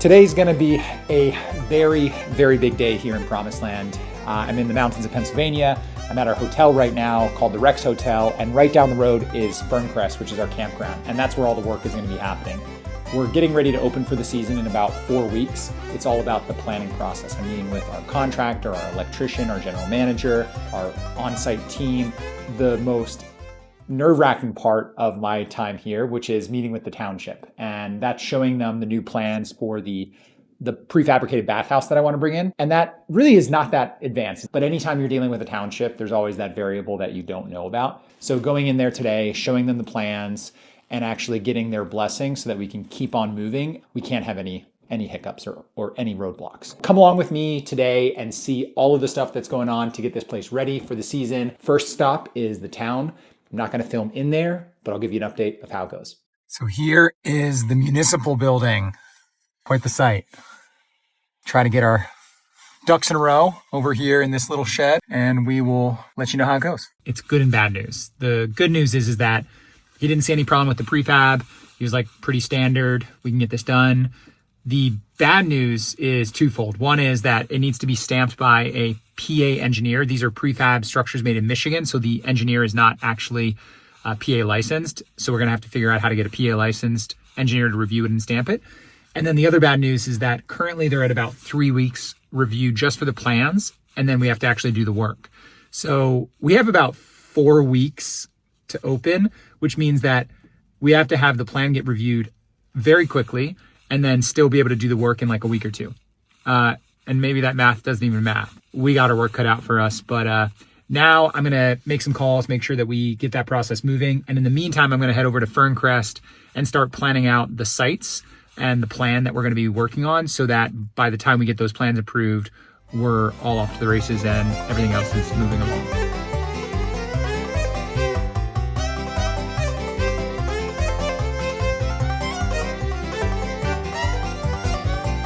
Today's gonna be a very, very big day here in Promised Land. I'm in the mountains of Pennsylvania. I'm at our hotel right now called the Rex Hotel, and right down the road is Ferncrest, which is our campground, and that's where all the work is gonna be happening. We're getting ready to open for the season in about 4 weeks. It's all about the planning process. I'm meeting with our contractor, our electrician, our general manager, our on-site team. The most nerve-wracking part of my time here, which is meeting with the Township, and that's showing them the new plans for the prefabricated bathhouse that I want to bring in. And that really is not that advanced, but anytime you're dealing with a township, there's always that variable that you don't know about. So going in there today, showing them the plans, and actually getting their blessing so that we can keep on moving. We can't have any hiccups or any roadblocks. Come along with me today and see all of the stuff that's going on to get this place ready for the season. First stop is the town. I'm not going to film in there, but I'll give you an update of how it goes. So here is the municipal building. Quite the sight. Try to get our ducks in a row over here in this little shed, and we will let you know how it goes. It's good and bad news. The good news is that he didn't see any problem with the prefab. He was like, pretty standard. We can get this done. The bad news is twofold. One is that it needs to be stamped by a PA engineer. These are prefab structures made in Michigan, so the engineer is not actually PA licensed. So we're gonna have to figure out how to get a PA licensed engineer to review it and stamp it. And then the other bad news is that currently they're at about 3 weeks review just for the plans, and then we have to actually do the work. So we have about 4 weeks to open, which means that we have to have the plan get reviewed very quickly and then still be able to do the work in like a week or two. And maybe that math doesn't even math. We got our work cut out for us, but now I'm gonna make some calls, make sure that we get that process moving. And in the meantime, I'm gonna head over to Ferncrest and start planning out the sites and the plan that we're gonna be working on so that by the time we get those plans approved, we're all off to the races and everything else is moving along.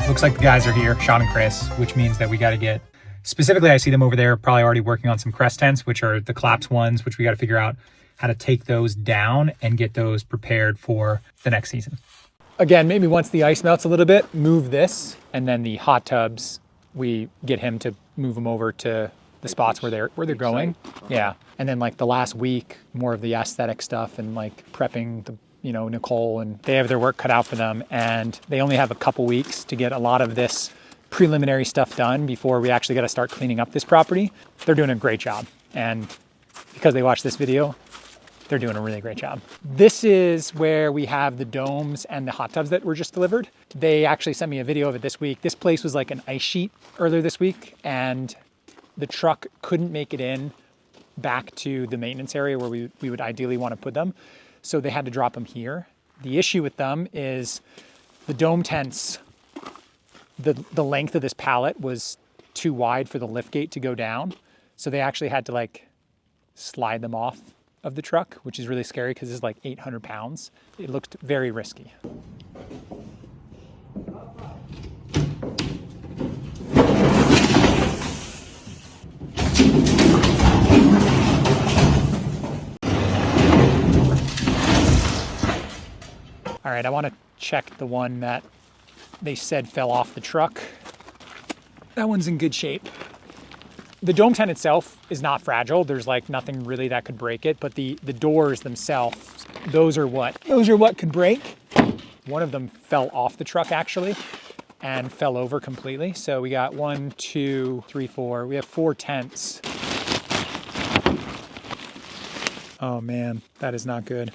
Looks like the guys are here, Sean and Chris, which means that we got to get, specifically I see them over there probably already working on some crest tents, which are the collapse ones, which we got to figure out how to take those down and get those prepared for the next season. Again, maybe once the ice melts a little bit, move this, and then the hot tubs, we get him to move them over to the spots where they're going. Yeah, and then like the last week, more of the aesthetic stuff and like prepping the, you know, Nicole, and they have their work cut out for them, and they only have a couple weeks to get a lot of this preliminary stuff done before we actually got to start cleaning up this property. They're doing a great job, and because they watched this video, they're doing a really great job. This is where we have the domes and the hot tubs that were just delivered. They actually sent me a video of it this week. This place was like an ice sheet earlier this week, and the truck couldn't make it in back to the maintenance area where we would ideally want to put them. So they had to drop them here. The issue with them is the dome tents, the length of this pallet was too wide for the lift gate to go down. So they actually had to like slide them off of the truck, which is really scary because it's like 800 pounds. It looked very risky. All right, I want to check the one that they said fell off the truck. That one's in good shape. The dome tent itself is not fragile. There's like nothing really that could break it, but the doors themselves, those are what could break. One of them fell off the truck actually and fell over completely. So we got 1, 2, 3, 4. We have 4 tents. Oh man, that is not good.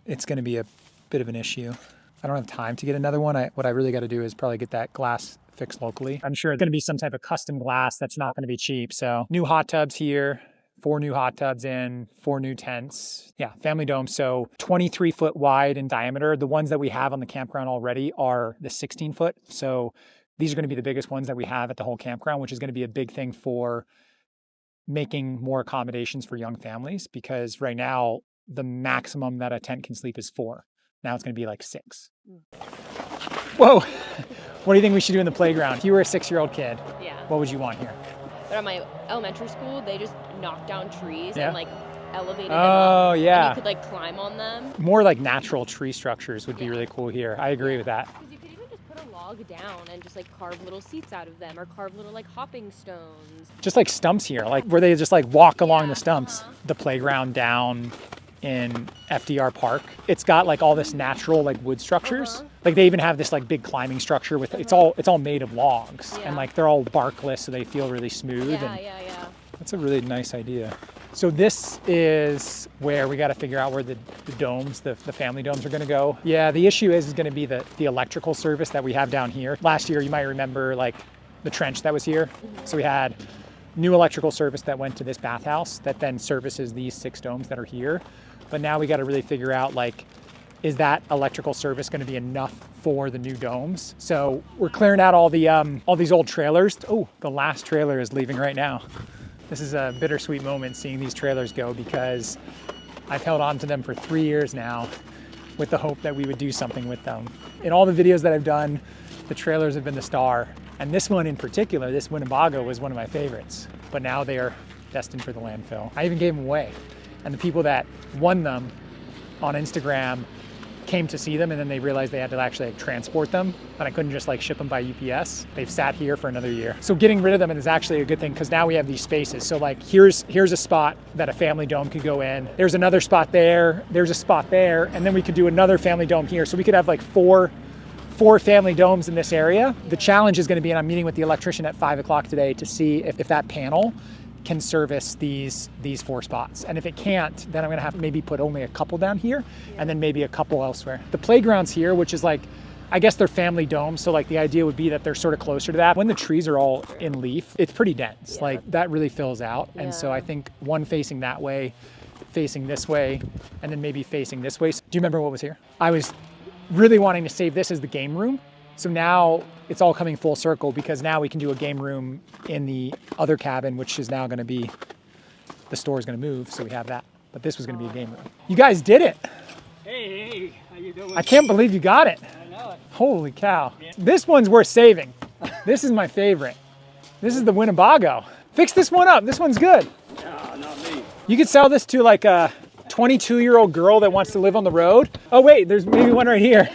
It's going to be a bit of an issue. I don't have time to get another one. What I really got to do is probably get that glass fixed locally. I'm sure it's going to be some type of custom glass that's not going to be cheap. So new hot tubs here, 4 new hot tubs in, 4 new tents. Yeah, family dome. So 23 foot wide in diameter. The ones that we have on the campground already are the 16 foot. So these are going to be the biggest ones that we have at the whole campground, which is going to be a big thing for making more accommodations for young families, because right now the maximum that a tent can sleep is 4. Now it's going to be like 6. Whoa. What do you think we should do in the playground? If you were a 6-year-old kid, what would you want here? But at my elementary school, they just knocked down trees and like elevated them up. Oh, yeah. And you could like climb on them. More like natural tree structures would be really cool here. I agree with that. Because you could even just put a log down and just like carve little seats out of them or carve little like hopping stones. Just like stumps here, like where they just like walk along the stumps. Uh-huh. The playground down in FDR Park, it's got like all this natural like wood structures. Like they even have this like big climbing structure with it's all made of logs and like they're all barkless, so they feel really smooth. Yeah. That's a really nice idea. So this is where we got to figure out where the domes, the family domes are going to go. Yeah, the issue is going to be the electrical service that we have down here. Last year, you might remember like the trench that was here. So we had new electrical service that went to this bathhouse that then services these 6 domes that are here. But now we got to really figure out like, is that electrical service going to be enough for the new domes? So we're clearing out all these old trailers. Oh, the last trailer is leaving right now. This is a bittersweet moment seeing these trailers go because I've held on to them for 3 years now with the hope that we would do something with them. In all the videos that I've done, the trailers have been the star. And this one in particular, this Winnebago, was one of my favorites. But now they are destined for the landfill. I even gave them away. And the people that won them on Instagram came to see them and then they realized they had to actually like transport them and I couldn't just like ship them by UPS. They've sat here for another year. So getting rid of them is actually a good thing because now we have these spaces. So like here's a spot that a family dome could go in. There's another spot there. There's a spot there. And then we could do another family dome here. So we could have like four family domes in this area. The challenge is going to be, and I'm meeting with the electrician at 5 o'clock today to see if that panel can service these 4 spots. And if it can't, then I'm gonna have to maybe put only a couple down here and then maybe a couple elsewhere. The playground's here, which is like, I guess they're family domes. So like the idea would be that they're sort of closer to that. When the trees are all in leaf, it's pretty dense. Like that really fills out. And so I think one facing that way, facing this way, and then maybe facing this way. So, do you remember what was here? I was really wanting to save this as the game room. So now it's all coming full circle because now we can do a game room in the other cabin, which is now going to be, the store is going to move, so we have that. But this was going to be a game room. You guys did it. Hey, how you doing? I can't believe you got it. I know it. Holy cow. This one's worth saving. This is my favorite. This is the Winnebago. Fix this one up. This one's good. No, not me. You could sell this to like a 22-year-old girl that wants to live on the road. Oh wait, there's maybe one right here.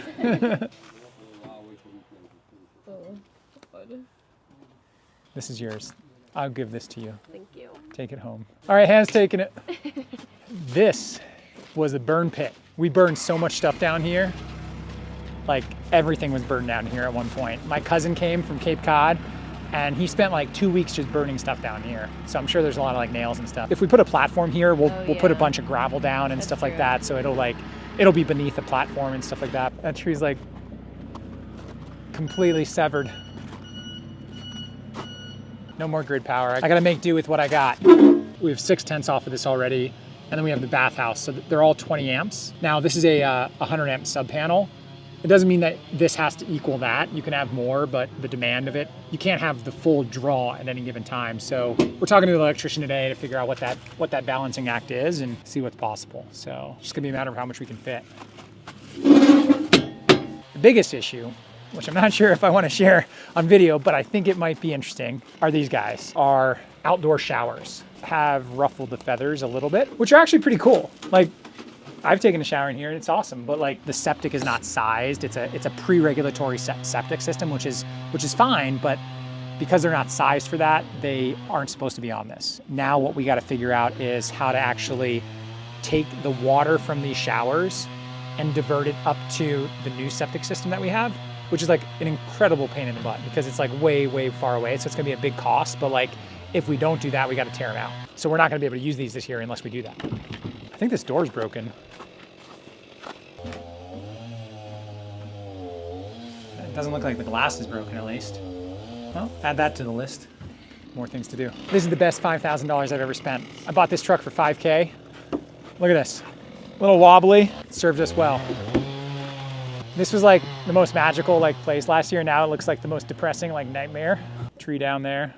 This is yours. I'll give this to you. Thank you. Take it home. All right, Hannah's taking it. This was a burn pit. We burned so much stuff down here. Like everything was burned down here at one point. My cousin came from Cape Cod and he spent like 2 weeks just burning stuff down here. So I'm sure there's a lot of like nails and stuff. If we put a platform here, we'll put a bunch of gravel down and stuff like that. So it'll be beneath the platform and stuff like that. That tree's like completely severed. No more grid power. I gotta make do with what I got. We have 6 tents off of this already. And then we have the bathhouse. So they're all 20 amps. Now this is a 100 amp sub panel. It doesn't mean that this has to equal that. You can have more, but the demand of it, you can't have the full draw at any given time. So we're talking to the electrician today to figure out what that balancing act is and see what's possible. So it's just gonna be a matter of how much we can fit. The biggest issue, which I'm not sure if I want to share on video, but I think it might be interesting, are these guys. Our outdoor showers have ruffled the feathers a little bit, which are actually pretty cool. Like, I've taken a shower in here and it's awesome, but like the septic is not sized. It's a pre-regulatory septic system, which is fine, but because they're not sized for that, they aren't supposed to be on this. Now what we got to figure out is how to actually take the water from these showers and divert it up to the new septic system that we have, which is like an incredible pain in the butt because it's like way, way far away. So it's gonna be a big cost, but like if we don't do that, we got to tear them out. So we're not gonna be able to use these this year unless we do that. I think this door's broken. It doesn't look like the glass is broken at least. Well, add that to the list. More things to do. This is the best $5,000 I've ever spent. I bought this truck for $5K. Look at this. A little wobbly, it served us well. This was like the most magical like place last year. Now it looks like the most depressing like nightmare. Tree down there.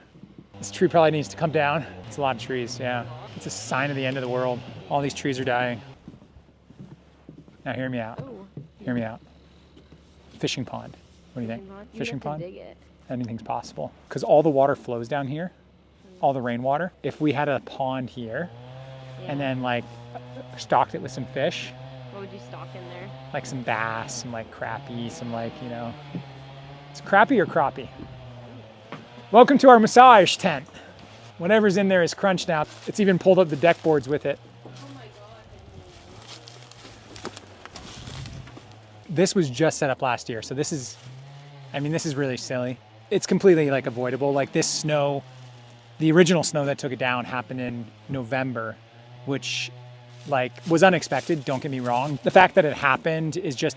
This tree probably needs to come down. It's a lot of trees, yeah. It's a sign of the end of the world. All these trees are dying. Now hear me out. Ooh. Hear me out. Fishing pond. What do you think? Fishing pond? Dig it. Anything's possible. Because all the water flows down here, all the rainwater. If we had a pond here and then like stocked it with some fish, What would you stock in there? like some bass, some like crappie, some like, you know, It's crappie or crappie? Welcome to our massage tent. Whatever's in there is crunched now. It's even pulled up the deck boards with it. This was just set up last year, so this is really silly. It's completely like avoidable. Like this snow, the original snow that took it down happened in November, which like was unexpected, don't get me wrong. The fact that it happened is just,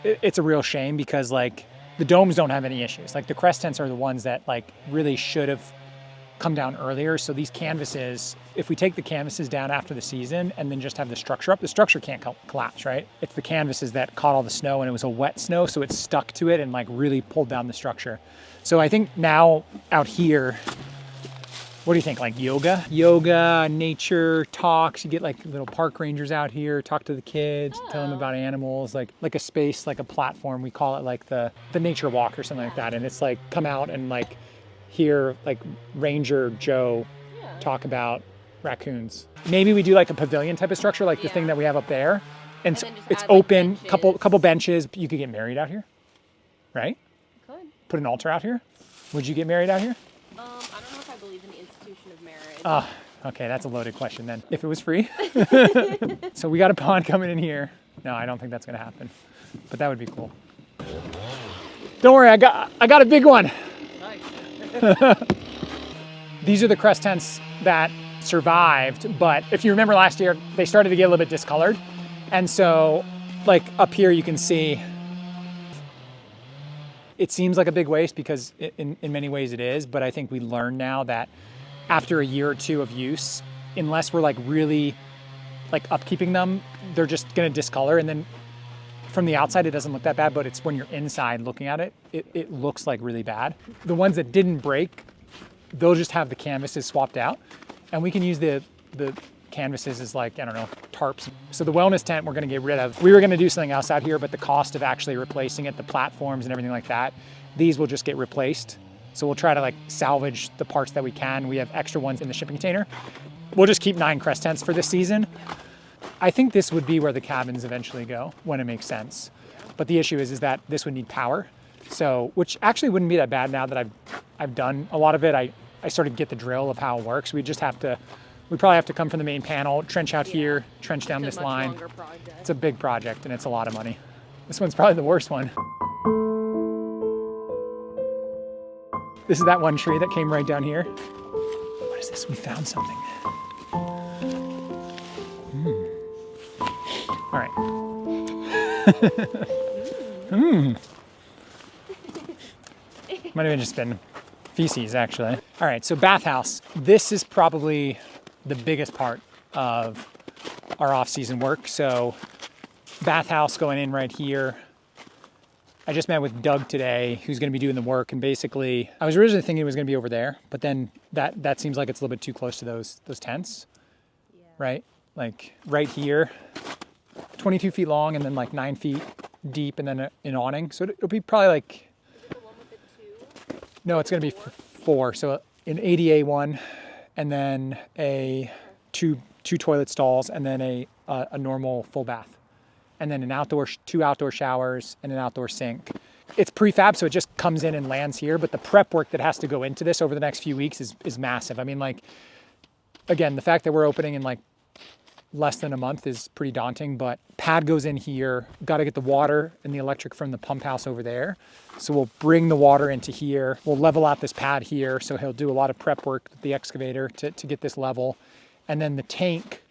it's a real shame because like the domes don't have any issues. Like the crest tents are the ones that like really should have come down earlier. So these canvases, if we take the canvases down after the season and then just have the structure up, the structure can't collapse, right? It's the canvases that caught all the snow and it was a wet snow, so it stuck to it and like really pulled down the structure. So I think now out here, what do you think? Like yoga, nature talks. You get like little park rangers out here, talk to the kids, tell them about animals, like a space, like a platform. We call it like the nature walk or something like that. And it's like come out and like hear like Ranger Joe talk about raccoons. Maybe we do like a pavilion type of structure, like the thing that we have up there. And so it's open, like couple benches. You could get married out here, right? Could. Put an altar out here. Would you get married out here? I don't know if I believe in the institution of marriage. Oh, okay, that's a loaded question then. If it was free. So we got a pond coming in here. No, I don't think that's gonna happen, but that would be cool. Don't worry, I got a big one. These are the crest tents that survived, but if you remember last year, they started to get a little bit discolored. And so like up here, you can see, it seems like a big waste because in many ways it is, but I think we learn now that after a year or two of use, unless we're like really like upkeeping them, they're just gonna discolor. And then from the outside, it doesn't look that bad, but it's when you're inside looking at it, it looks like really bad. The ones that didn't break, they'll just have the canvases swapped out. And we can use the canvases as like, I don't know, tarps. So the wellness tent we're gonna get rid of. We were gonna do something else out here, but the cost of actually replacing it, the platforms and everything like that, these will just get replaced. So we'll try to like salvage the parts that we can. We have extra ones in the shipping container. We'll just keep 9 crest tents for this season. I think this would be where the cabins eventually go when it makes sense. But the issue is that this would need power. So, which actually wouldn't be that bad now that I've done a lot of it. I sort of get the drill of how it works. We probably have to come from the main panel, trench out here, trench down this line. It's a big project and it's a lot of money. This one's probably the worst one. This is that one tree that came right down here. What is this? We found something. All right. Might have just been feces, actually. All right, so bathhouse. This is probably the biggest part of our off-season work. So bathhouse going in right here. I just met with Doug today, who's gonna be doing the work, and basically, I was originally thinking it was gonna be over there, but then that seems like it's a little bit too close to those tents, right? Like right here, 22 feet long and then like 9 feet deep and then an awning. So it'll be probably like, The one with the 2? no, it's gonna be 4. So an ADA one and then two toilet stalls and then a normal full bath. And then 2 outdoor showers and an outdoor sink. It's prefab, so it just comes in and lands here, but the prep work that has to go into this over the next few weeks is massive. I mean, like, again, the fact that we're opening in like less than a month is pretty daunting, but pad goes in here, got to get the water and the electric from the pump house over there. So we'll bring the water into here. We'll level out this pad here. So he'll do a lot of prep work with the excavator to get this level. And then the tank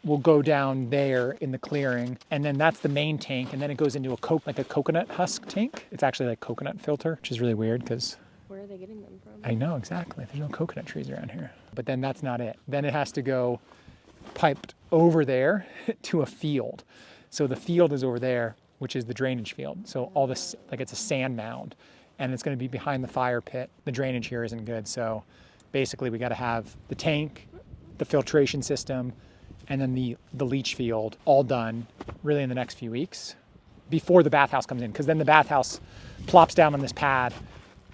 will go down there in the clearing. And then that's the main tank. And then it goes into a coconut husk tank. It's actually like coconut filter, which is really weird because Where are they getting them from? I know, exactly. There's no coconut trees around here. But then that's not it. Then it has to go piped over there to a field. So the field is over there, which is the drainage field. So all this, like it's a sand mound and it's going to be behind the fire pit. The drainage here isn't good. So basically we got to have the tank, the filtration system, and then the leach field all done really in the next few weeks before the bathhouse comes in. Because then the bathhouse plops down on this pad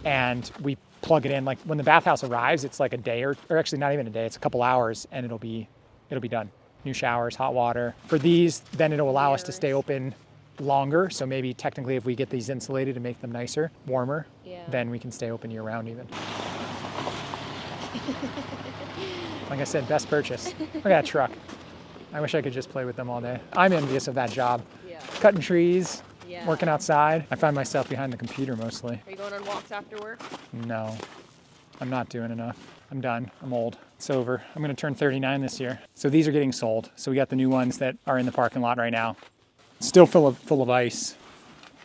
and we plug it in. Like when the bathhouse arrives, it's like a day or actually not even a day, it's a couple hours and it'll be done. New showers, hot water. For these, then it'll allow us to stay open longer. So maybe technically if we get these insulated and make them nicer, warmer, Yeah. then we can stay open year round even. Like I said, best purchase. Look at that truck. I wish I could just play with them all day. I'm envious of that job. Yeah. Cutting trees, Yeah. working outside. I find myself behind the computer mostly. Are you going on walks after work? No, I'm not doing enough. I'm done. I'm old. It's over. I'm going to turn 39 this year. So these are getting sold. So we got the new ones that are in the parking lot right now. Still full of ice.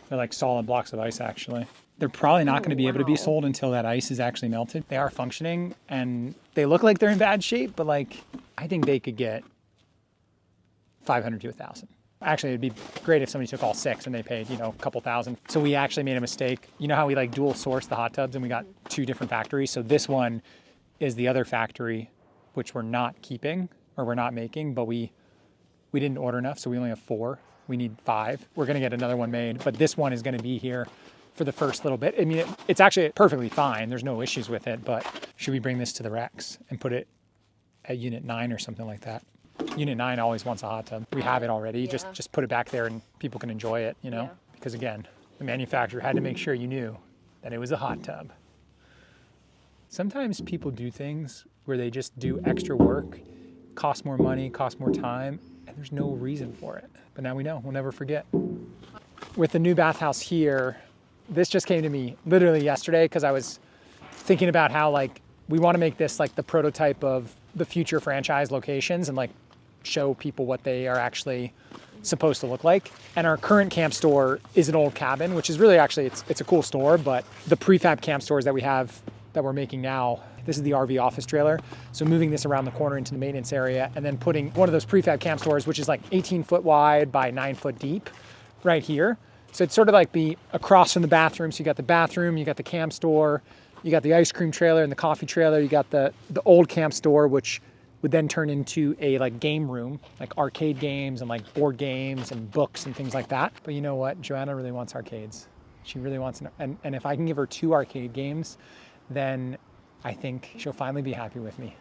They're like solid blocks of ice, actually. They're probably not going to be able to be sold until that ice is actually melted. They are functioning and they look like they're in bad shape, but like I think they could get 500 to 1,000. Actually, it'd be great if somebody took all 6 and they paid, a couple thousand. So we actually made a mistake. You know how we like dual source the hot tubs and we got 2 different factories? So this one is the other factory, which we're not keeping or we're not making, but we didn't order enough. So we only have 4. We need 5. We're going to get another one made, but this one is going to be here for the first little bit. I mean, it's actually perfectly fine. There's no issues with it, but should we bring this to the Rex and put it at unit 9 or something like that? Unit 9 always wants a hot tub. We have it already. Yeah. Just put it back there and people can enjoy it, Yeah. Because again, the manufacturer had to make sure you knew that it was a hot tub. Sometimes people do things where they just do extra work, cost more money, cost more time, and there's no reason for it. But now we know, we'll never forget. With the new bathhouse here, this just came to me literally yesterday because I was thinking about how like we want to make this like the prototype of the future franchise locations and like show people what they are actually supposed to look like. And our current camp store is an old cabin, which is really actually, it's a cool store, but the prefab camp stores that we have that we're making now, this is the RV office trailer. So moving this around the corner into the maintenance area and then putting one of those prefab camp stores, which is like 18 foot wide by 9 foot deep right here. So it's sort of like be across from the bathroom. So you got the bathroom, you got the camp store, you got the ice cream trailer and the coffee trailer, you got the old camp store, which would then turn into a like game room, like arcade games and like board games and books and things like that. But you know what? Joanna really wants arcades. She really wants, and if I can give her 2 arcade games, then I think she'll finally be happy with me.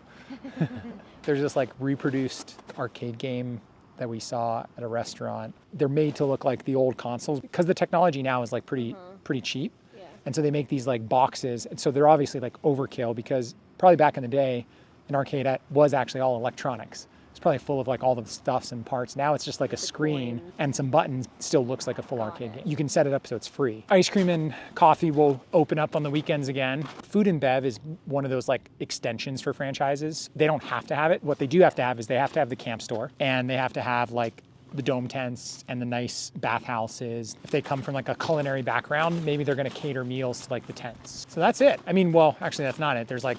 There's this like reproduced arcade game that we saw at a restaurant. They're made to look like the old consoles because the technology now is like pretty cheap. Yeah. And so they make these like boxes. And so they're obviously like overkill because probably back in the day, an arcade was actually all electronics. It's probably full of like all the stuffs and parts. Now it's just like a screen and some buttons. Still looks like a full arcade game. You can set it up so it's free. Ice cream and coffee will open up on the weekends again. Food and bev is one of those like extensions for franchises. They don't have to have it. What they do have to have is they have to have the camp store and they have to have like the dome tents and the nice bathhouses. If they come from like a culinary background, maybe they're gonna cater meals to like the tents. So that's it. I mean, well, actually that's not it. There's like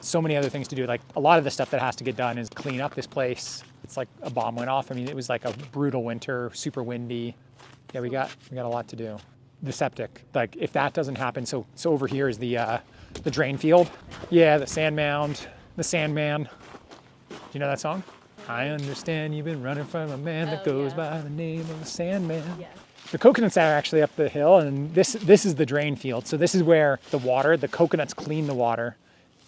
so many other things to do. Like a lot of the stuff that has to get done is clean up this place. It's like a bomb went off. I mean, it was like a brutal winter, super windy. Yeah, we got a lot to do. The septic, like if that doesn't happen, so over here is the drain field. Yeah, the sand mound, the Sandman. Do you know that song? I understand you've been running from a man that goes by the name of the Sandman. Yeah. The coconuts are actually up the hill, and this is the drain field. So this is where the coconuts clean the water,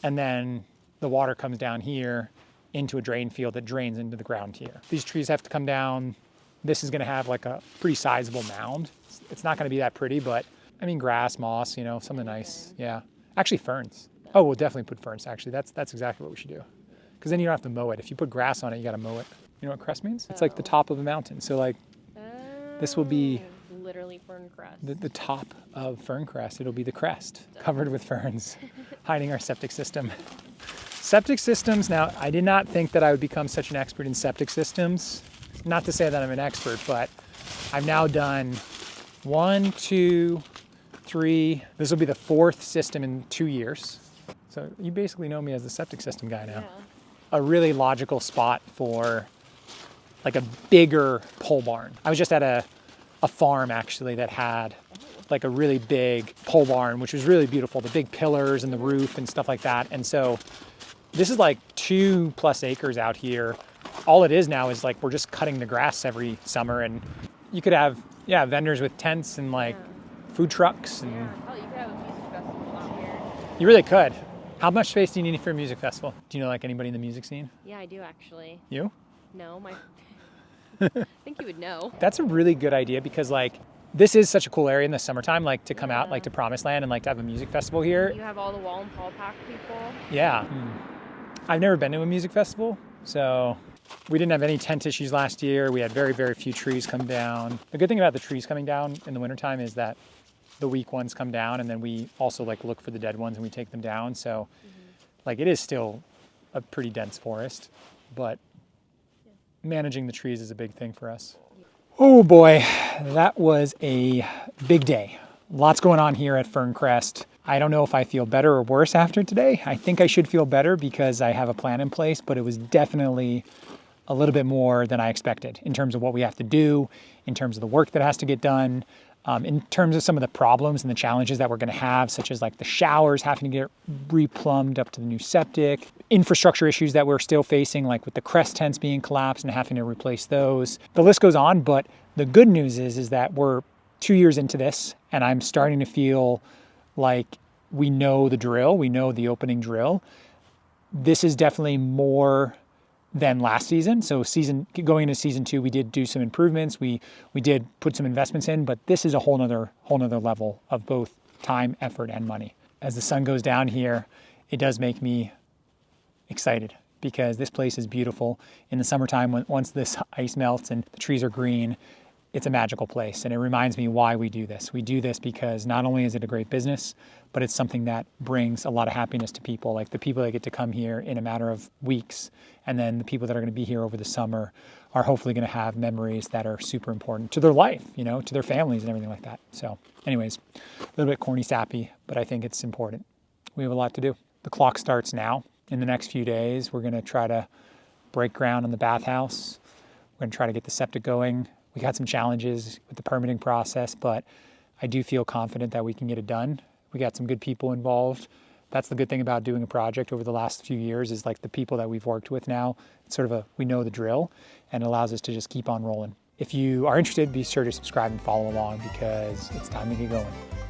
and then the water comes down here into a drain field that drains into the ground here. These trees have to come down. This is gonna have like a pretty sizable mound. It's not gonna be that pretty, but I mean grass, moss, something nice. Yeah, actually ferns. Oh, we'll definitely put ferns. Actually, that's exactly what we should do. Because then you don't have to mow it. If you put grass on it, you gotta mow it. You know what crest means? It's like the top of a mountain. So like this will be literally Ferncrest. the top of Ferncrest. It'll be the crest covered with ferns, hiding our septic system. Septic systems, now I did not think that I would become such an expert in septic systems. Not to say that I'm an expert, but I've now done 1, 2, 3. This will be the 4th system in 2 years. So you basically know me as the septic system guy now. Yeah. A really logical spot for like a bigger pole barn. I was just at a farm actually that had like a really big pole barn, which was really beautiful. The big pillars and the roof and stuff like that. And so this is like 2+ acres out here. All it is now is like we're just cutting the grass every summer, and you could have vendors with tents and like food trucks and Oh, you could have a music festival out here. you really could. How much space do you need for a music festival? Do you know like anybody in the music scene? Yeah, I do actually. You? No, my I think you would know. That's a really good idea because like this is such a cool area in the summertime, like to come out like to Promised Land and like to have a music festival here. You have all the Wall and Paul Pack people. Yeah. I've never been to a music festival, so we didn't have any tent issues last year. We had very, very few trees come down. The good thing about the trees coming down in the wintertime is that the weak ones come down, and then we also like look for the dead ones and we take them down. So like it is still a pretty dense forest, but managing the trees is a big thing for us. Oh boy, that was a big day. Lots going on here at Ferncrest. I don't know if I feel better or worse after today. I think I should feel better because I have a plan in place, but it was definitely a little bit more than I expected in terms of what we have to do, in terms of the work that has to get done, in terms of some of the problems and the challenges that we're going to have, such as like the showers having to get replumbed up to the new septic, infrastructure issues that we're still facing, like with the crest tents being collapsed and having to replace those. The list goes on, but the good news is that we're 2 years into this, and I'm starting to feel like we know the drill, we know the opening drill. This is definitely more than last season. So going into season 2, we did do some improvements. We did put some investments in, but this is a whole nother level of both time, effort, and money. As the sun goes down here, it does make me excited because this place is beautiful. In the summertime, once this ice melts and the trees are green, it's a magical place. And it reminds me why we do this. We do this because not only is it a great business, but it's something that brings a lot of happiness to people, like the people that get to come here in a matter of weeks. And then the people that are going to be here over the summer are hopefully going to have memories that are super important to their life, you know, to their families and everything like that. So anyways, a little bit corny sappy, but I think it's important. We have a lot to do. The clock starts now. In the next few days, we're going to try to break ground on the bathhouse. We're going to try to get the septic going. We got some challenges with the permitting process, but I do feel confident that we can get it done. We got some good people involved. That's the good thing about doing a project over the last few years is like the people that we've worked with now, it's sort of we know the drill and it allows us to just keep on rolling. If you are interested, be sure to subscribe and follow along because it's time to get going.